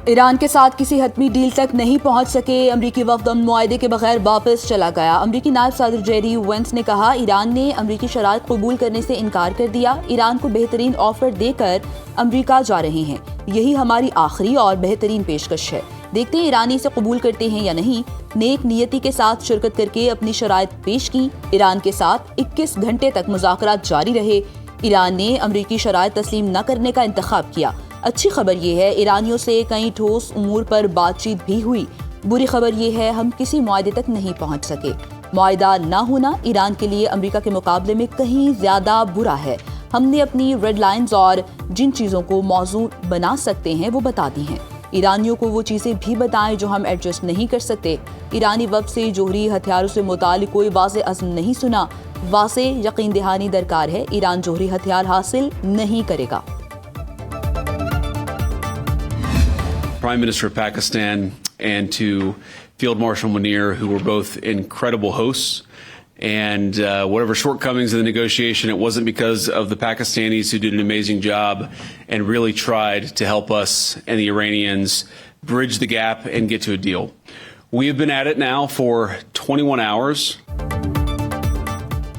ایران کے ساتھ کسی حتمی ڈیل تک نہیں پہنچ سکے، امریکی وفد امن معاہدے کے بغیر واپس چلا گیا۔ امریکی نائب صدر جیری وینس نے کہا ایران نے امریکی شرائط قبول کرنے سے انکار کر دیا، ایران کو بہترین آفر دے کر امریکہ جا رہے ہیں، یہی ہماری آخری اور بہترین پیشکش ہے، دیکھتے ہیں ایرانی اسے قبول کرتے ہیں یا نہیں۔ نیک نیتی کے ساتھ شرکت کر کے اپنی شرائط پیش کی، ایران کے ساتھ 21 گھنٹے تک مذاکرات جاری رہے، ایران نے امریکی شرائط تسلیم نہ کرنے کا انتخاب کیا۔ اچھی خبر یہ ہے ایرانیوں سے کئی ٹھوس امور پر بات چیت بھی ہوئی، بری خبر یہ ہے ہم کسی معاہدے تک نہیں پہنچ سکے۔ معاہدہ نہ ہونا ایران کے لیے امریکہ کے مقابلے میں کہیں زیادہ برا ہے، ہم نے اپنی ریڈ لائنز اور جن چیزوں کو موضوع بنا سکتے ہیں وہ بتا دی ہیں، ایرانیوں کو وہ چیزیں بھی بتائیں جو ہم ایڈجسٹ نہیں کر سکتے۔ ایرانی وفد سے جوہری ہتھیاروں سے متعلق کوئی واضح عزم نہیں سنا، واضح یقین دہانی درکار ہے ایران جوہری ہتھیار حاصل نہیں کرے گا۔ Prime Minister of Pakistan and to Field Marshal Munir, who were both incredible hosts. And whatever shortcomings in the negotiation, it wasn't because of the Pakistanis who did an amazing job and really tried to help us and the Iranians bridge the gap and get to a deal. We have been at it now for 21 hours.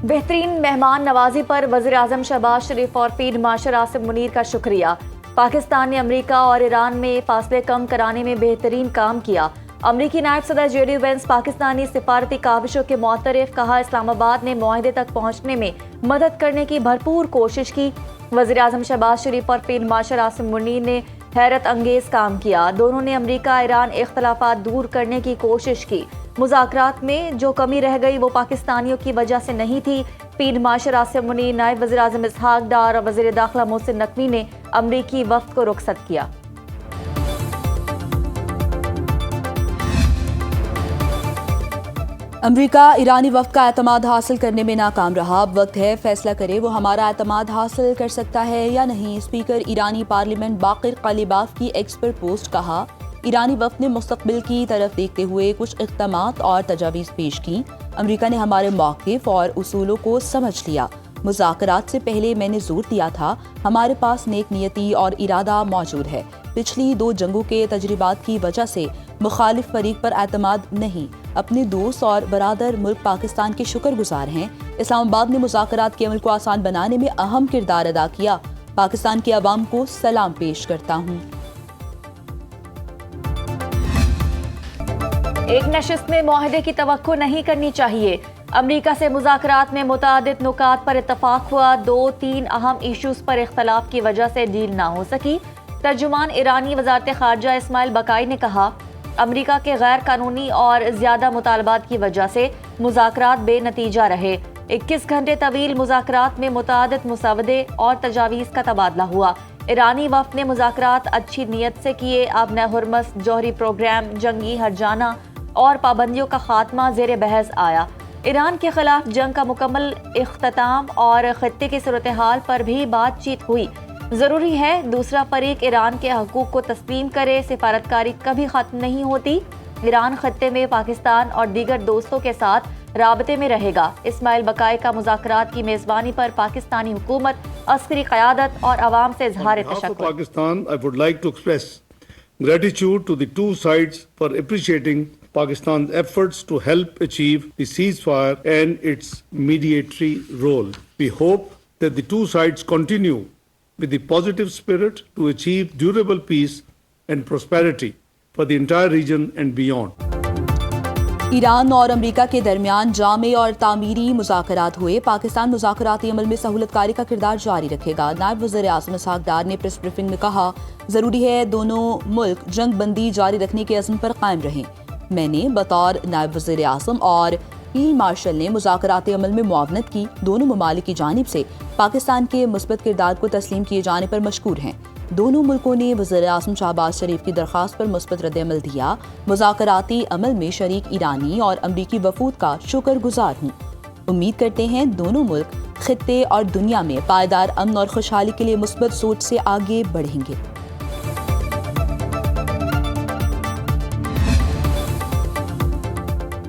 بہترین مہمان نوازی پر وزیر اعظم شہباز شریف اور field marshal Asif Munir کا شکریہ۔ پاکستان نے امریکہ اور ایران میں فاصلے کم کرانے میں بہترین کام کیا۔ امریکی نائب صدر جیڈی وینس پاکستانی سفارتی کاوشوں کے معترف، کہا اسلام آباد نے معاہدے تک پہنچنے میں مدد کرنے کی بھرپور کوشش کی۔ وزیر اعظم شہباز شریف اور فیلڈ مارشل آصف منیر نے حیرت انگیز کام کیا، دونوں نے امریکہ ایران اختلافات دور کرنے کی کوشش کی۔ مذاکرات میں جو کمی رہ گئی وہ پاکستانیوں کی وجہ سے نہیں تھی۔ فیلڈ مارشل آصف منیر، نائب وزیر اعظم اسحاق ڈار اور وزیر داخلہ محسن نقوی نے امریکی وفد کو رخصت کیا۔ امریکہ ایرانی وفد کا اعتماد حاصل کرنے میں ناکام رہا، اب وقت ہے فیصلہ کرے وہ ہمارا اعتماد حاصل کر سکتا ہے یا نہیں۔ اسپیکر ایرانی پارلیمنٹ باقر قالیباف کی ایکس پر پوسٹ، کہا ایرانی وفد نے مستقبل کی طرف دیکھتے ہوئے کچھ اقدامات اور تجاویز پیش کی، امریکہ نے ہمارے موقف اور اصولوں کو سمجھ لیا، مذاکرات سے پہلے میں نے زور دیا تھا ہمارے پاس نیک نیتی اور ارادہ موجود ہے، پچھلی 2 جنگوں کے تجربات کی وجہ سے مخالف فریق پر اعتماد نہیں، اپنے دوست اور برادر ملک پاکستان کے شکر گزار ہیں، اسلام آباد نے مذاکرات کے عمل کو آسان بنانے میں اہم کردار ادا کیا، پاکستان کے عوام کو سلام پیش کرتا ہوں۔ ایک نشست میں معاہدے کی توقع نہیں کرنی چاہیے، امریکہ سے مذاکرات میں متعدد نکات پر اتفاق ہوا، 2-3 اہم ایشوز پر اختلاف کی وجہ سے ڈیل نہ ہو سکی۔ ترجمان ایرانی وزارت خارجہ اسماعیل بقائی نے کہا امریکہ کے غیر قانونی اور زیادہ مطالبات کی وجہ سے مذاکرات بے نتیجہ رہے۔ 21 گھنٹے طویل مذاکرات میں متعدد مسودے اور تجاویز کا تبادلہ ہوا۔ ایرانی وفد نے مذاکرات اچھی نیت سے کیے، اب ہرمز جوہری پروگرام، جنگی ہرجانہ اور پابندیوں کا خاتمہ زیر بحث آیا۔ ایران کے خلاف جنگ کا مکمل اختتام اور خطے کی صورتحال پر بھی بات چیت ہوئی۔ ضروری ہے دوسرا فریق ایران کے حقوق کو تسلیم کرے، سفارتکاری کبھی ختم نہیں ہوتی، ایران خطے میں پاکستان اور دیگر دوستوں کے ساتھ رابطے میں رہے گا۔ اسماعیل بقائی کا مذاکرات کی میزبانی پر پاکستانی حکومت، عسکری قیادت اور عوام سے اظہار تشکر۔ Pakistan, I would like to express gratitude to the two sides for appreciating Pakistan's efforts to help achieve the ceasefire and its mediatory role. We hope that the two sides continue with the positive spirit to achieve durable peace and prosperity for the entire region and beyond. Iran اور امریکہ کے درمیان جامع اور تعمیری مذاکرات ہوئے، پاکستان مذاکراتی عمل میں سہولت کاری کا کردار جاری رکھے گا۔ نائب وزیر اعظم اسحاق ڈار نے پریس بریفنگ میں کہا ضروری ہے دونوں ملک جنگ بندی جاری رکھنے کے عزم پر قائم رہیں۔ میں نے بطور نائب وزیر اعظم اور فیلڈ مارشل نے مذاکراتی عمل میں معاونت کی، دونوں ممالک کی جانب سے پاکستان کے مثبت کردار کو تسلیم کیے جانے پر مشکور ہیں۔ دونوں ملکوں نے وزیر اعظم شہباز شریف کی درخواست پر مثبت رد عمل دیا۔ مذاکراتی عمل میں شریک ایرانی اور امریکی وفود کا شکر گزار ہوں۔ امید کرتے ہیں دونوں ملک خطے اور دنیا میں پائیدار امن اور خوشحالی کے لیے مثبت سوچ سے آگے بڑھیں گے۔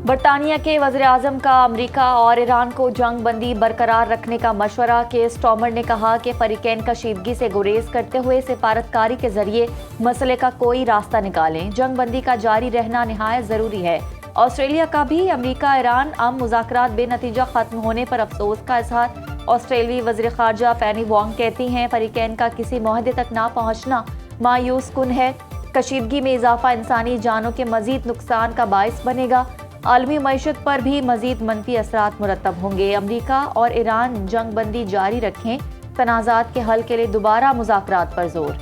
برطانیہ کے وزیر اعظم کا امریکہ اور ایران کو جنگ بندی برقرار رکھنے کا مشورہ. کیئر سٹارمر نے کہا کہ فریقین کشیدگی سے گریز کرتے ہوئے سفارتکاری کے ذریعے مسئلے کا کوئی راستہ نکالیں. جنگ بندی کا جاری رہنا نہایت ضروری ہے. آسٹریلیا کا بھی امریکہ ایران مذاکرات بے نتیجہ ختم ہونے پر افسوس کا اظہار. آسٹریلوی وزیر خارجہ پینی وانگ کہتی ہیں فریقین کا کسی معاہدے تک نہ پہنچنا مایوس کن ہے. کشیدگی میں اضافہ انسانی جانوں کے مزید نقصان کا باعث بنے گا. عالمی معیشت پر بھی مزید منفی اثرات مرتب ہوں گے. امریکہ اور ایران جنگ بندی جاری رکھیں. تنازعات کے حل کے لیے دوبارہ مذاکرات پر زور.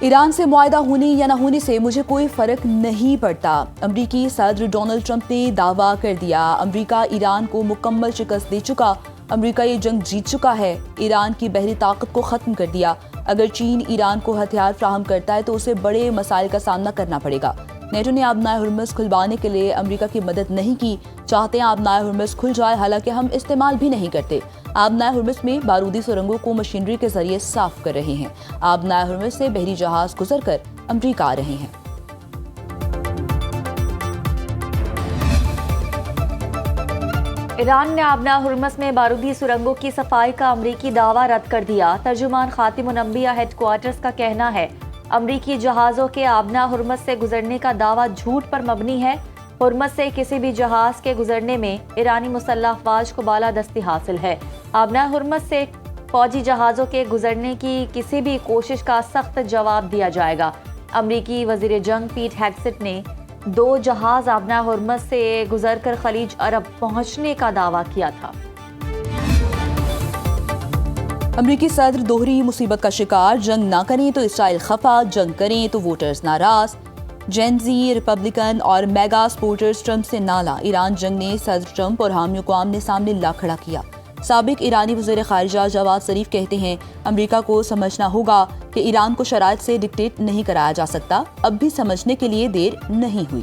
ایران سے معاہدہ ہونے یا نہ ہونے سے مجھے کوئی فرق نہیں پڑتا. امریکی صدر ڈونلڈ ٹرمپ نے دعویٰ کر دیا امریکہ ایران کو مکمل شکست دے چکا. امریکہ یہ جنگ جیت چکا ہے. ایران کی بحری طاقت کو ختم کر دیا. اگر چین ایران کو ہتھیار فراہم کرتا ہے تو اسے بڑے مسائل کا سامنا کرنا پڑے گا. نیٹو نے آبنائے ہرمز کھلوانے کے لیے امریکہ کی مدد نہیں کی. چاہتے ہیں آبنائے ہرمز کھل جائے حالانکہ ہم استعمال بھی نہیں کرتے. آبنائے ہرمز میں بارودی سرنگوں کو مشینری کے ذریعے صاف کر رہے ہیں. آبنائے ہرمز سے بحری جہاز گزر کر امریکہ آ رہے ہیں. ایران نے آبنائے ہرمز میں بارودی سرنگوں کی صفائی کا امریکی دعویٰ رد کر دیا. ترجمان خاتم الانبیاء ہیڈ کوارٹرز کا کہنا ہے امریکی جہازوں کے آبنائے ہرمز سے گزرنے کا دعویٰ جھوٹ پر مبنی ہے. ہرمز سے کسی بھی جہاز کے گزرنے میں ایرانی مسلح افواج کو بالادستی حاصل ہے. آبنائے ہرمز سے فوجی جہازوں کے گزرنے کی کسی بھی کوشش کا سخت جواب دیا جائے گا. امریکی وزیر جنگ پیٹ ہیگسٹ نے 2 جہاز آبنائے ہرمز سے گزر کر خلیج عرب پہنچنے کا دعویٰ کیا تھا. امریکی صدر دوہری مصیبت کا شکار. جنگ نہ کریں تو اسرائیل خفا, جنگ کریں تو ووٹرز ناراض. جین زی, ریپبلکن اور میگا سپورٹرز ٹرمپ سے نالا. ایران جنگ نے صدر ٹرمپ اور حامیوں کو آمنے سامنے لا کھڑا کیا. سابق ایرانی وزیر خارجہ جواد ظریف کہتے ہیں امریکہ کو سمجھنا ہوگا کہ ایران کو شرائط سے ڈکٹیٹ نہیں کرایا جا سکتا. اب بھی سمجھنے کے لیے دیر نہیں ہوئی.